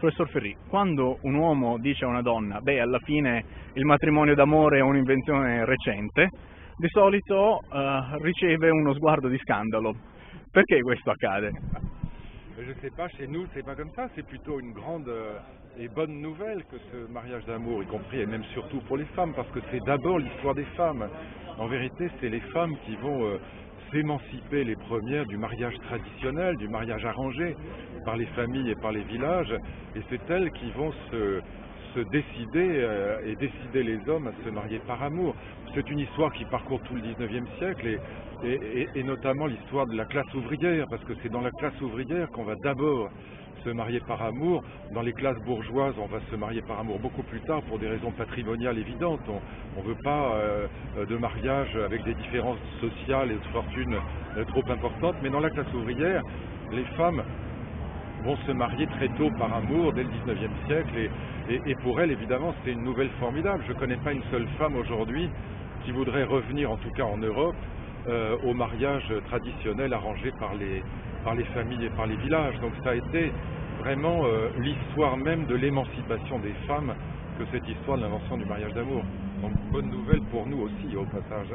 Professor Ferri, quando un uomo dice a una donna, beh, alla fine il matrimonio d'amore è un'invenzione recente, di solito riceve uno sguardo di scandalo. Perché questo accade? Je ne sais pas, chez nous c'est pas comme ça, c'est plutôt une grande et bonne nouvelle que ce mariage d'amour, y compris et même surtout pour les femmes, parce que c'est d'abord l'histoire des femmes. En vérité, c'est les femmes qui vont s'émanciper les premières du mariage traditionnel, du mariage arrangé par les familles et par les villages, et c'est elles qui vont se décider et décider les hommes à se marier par amour. C'est une histoire qui parcourt tout le 19e siècle et notamment l'histoire de la classe ouvrière, parce que c'est dans la classe ouvrière qu'on va d'abord se marier par amour. Dans les classes bourgeoises, on va se marier par amour beaucoup plus tard pour des raisons patrimoniales évidentes. On ne veut pas de mariage avec des différences sociales et de fortune trop importantes, mais dans la classe ouvrière, les femmes vont se marier très tôt par amour, dès le 19e siècle, et pour elles, évidemment, c'est une nouvelle formidable. Je ne connais pas une seule femme aujourd'hui qui voudrait revenir, en tout cas en Europe, au mariage traditionnel arrangé par les familles et par les villages. Donc ça a été vraiment l'histoire même de l'émancipation des femmes que cette histoire de l'invention du mariage d'amour. Donc bonne nouvelle pour nous aussi au passage.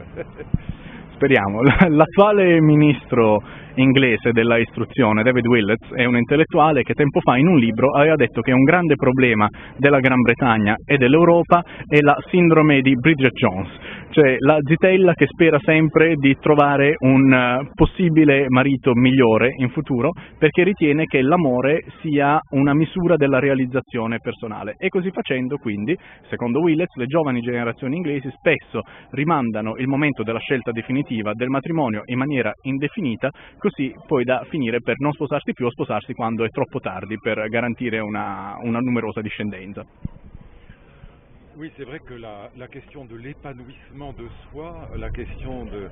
Speriamo. L'attuale ministro inglese della istruzione, David Willetts, è un intellettuale che tempo fa in un libro aveva detto che un grande problema della Gran Bretagna e dell'Europa è la sindrome di Bridget Jones, cioè la zitella che spera sempre di trovare un possibile marito migliore in futuro perché ritiene che l'amore sia una misura della realizzazione personale e così facendo quindi, secondo Willetts, le giovani generazioni inglesi spesso rimandano il momento della scelta definitiva del matrimonio in maniera indefinita, così poi da finire per non sposarsi più o sposarsi quando è troppo tardi per garantire una numerosa discendenza. Oui, c'est vrai que la question de l'épanouissement de soi, la question de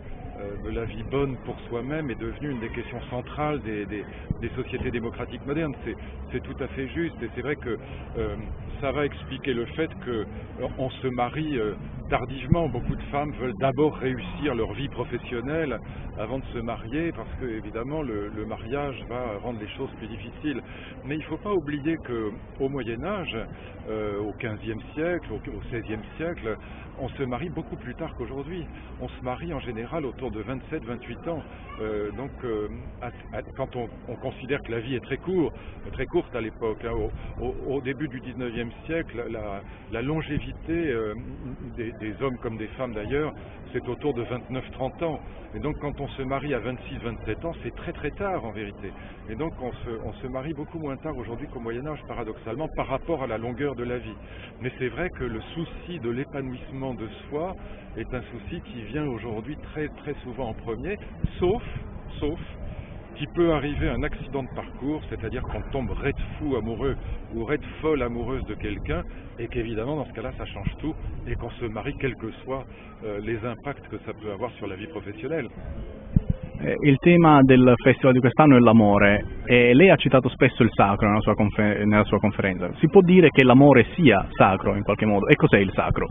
la vie bonne pour soi-même est devenue une des questions centrales des sociétés démocratiques modernes. C'est tout à fait juste et c'est vrai que ça va expliquer le fait qu'on se marie tardivement. Beaucoup de femmes veulent d'abord réussir leur vie professionnelle avant de se marier parce que évidemment le mariage va rendre les choses plus difficiles. Mais il ne faut pas oublier qu'au Moyen-Âge, au XVe siècle, au XVIe siècle, on se marie beaucoup plus tard qu'aujourd'hui. On se marie en général autour de 27-28 ans. Quand on considère que la vie est très courte à l'époque, hein, au début du XIXe siècle, la longévité des hommes comme des femmes d'ailleurs, c'est autour de 29-30 ans. Et donc quand on se marie à 26-27 ans, c'est très très tard en vérité. Et donc on se marie beaucoup moins tard aujourd'hui qu'au Moyen-Âge, paradoxalement, par rapport à la longueur de la vie. Mais c'est vrai que le souci de l'épanouissement de soi est un souci qui vient aujourd'hui très très souvent en premier, sauf qu'il peut arriver un accident de parcours, c'est-à-dire qu'on tombe raide fou amoureux ou raide folle amoureuse de quelqu'un et qu'évidemment dans ce cas-là ça change tout et qu'on se marie quels que soient les impacts que ça peut avoir sur la vie professionnelle. Il tema del festival di quest'anno è l'amore e lei ha citato spesso il sacro nella sua conferenza. Si può dire che l'amore sia sacro in qualche modo? E cos'è il sacro?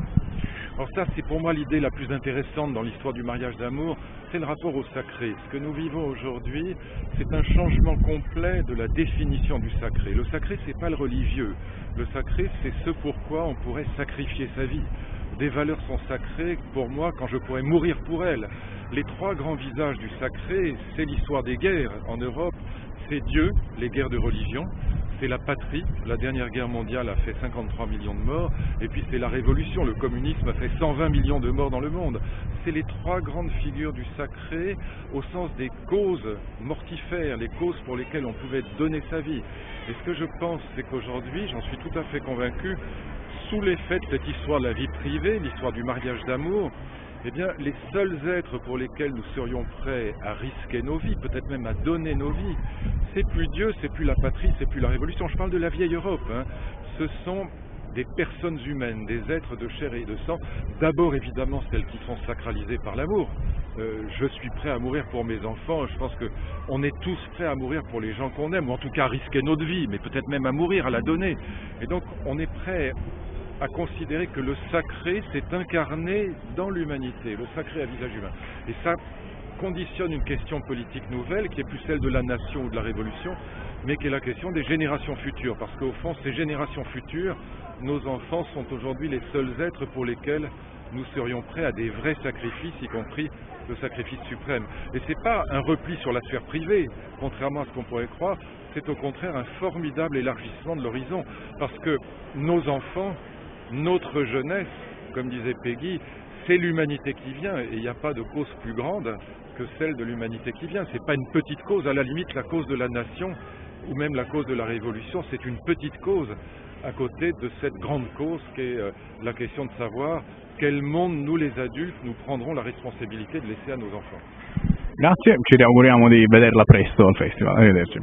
Alors ça, c'est pour moi l'idée la plus intéressante dans l'histoire du mariage d'amour, c'est le rapport au sacré. Ce que nous vivons aujourd'hui, c'est un changement complet de la définition du sacré. Le sacré, c'est pas le religieux. Le sacré, c'est ce pourquoi on pourrait sacrifier sa vie. Des valeurs sont sacrées pour moi quand je pourrais mourir pour elles. Les trois grands visages du sacré, c'est l'histoire des guerres en Europe, c'est Dieu, les guerres de religion, c'est la patrie, la dernière guerre mondiale a fait 53 millions de morts, et puis c'est la révolution, le communisme a fait 120 millions de morts dans le monde. C'est les trois grandes figures du sacré au sens des causes mortifères, les causes pour lesquelles on pouvait donner sa vie. Et ce que je pense, c'est qu'aujourd'hui, j'en suis tout à fait convaincu, sous l'effet de cette histoire de la vie privée, l'histoire du mariage d'amour, eh bien, les seuls êtres pour lesquels nous serions prêts à risquer nos vies, peut-être même à donner nos vies, c'est plus Dieu, c'est plus la patrie, c'est plus la révolution. Je parle de la vieille Europe, hein. Ce sont des personnes humaines, des êtres de chair et de sang, d'abord évidemment celles qui sont sacralisées par l'amour. Je suis prêt à mourir pour mes enfants, je pense qu'on est tous prêts à mourir pour les gens qu'on aime, ou en tout cas à risquer notre vie, mais peut-être même à mourir, à la donner. Et donc on est prêt à considérer que le sacré s'est incarné dans l'humanité, le sacré à visage humain. Et ça, conditionne une question politique nouvelle qui est plus celle de la nation ou de la révolution, mais qui est la question des générations futures. Parce qu'au fond, ces générations futures, nos enfants sont aujourd'hui les seuls êtres pour lesquels nous serions prêts à des vrais sacrifices, y compris le sacrifice suprême. Et ce n'est pas un repli sur la sphère privée, contrairement à ce qu'on pourrait croire, c'est au contraire un formidable élargissement de l'horizon. Parce que nos enfants, notre jeunesse, comme disait Peggy, c'est l'humanité qui vient, et il n'y a pas de cause plus grande que celle de l'humanité qui vient. Ce n'est pas une petite cause, à la limite la cause de la nation, ou même la cause de la révolution, c'est une petite cause à côté de cette grande cause qu'est la question de savoir quel monde nous les adultes nous prendrons la responsabilité de laisser à nos enfants. Grazie, ci auguriamo di vederla presto al festival, arrivederci.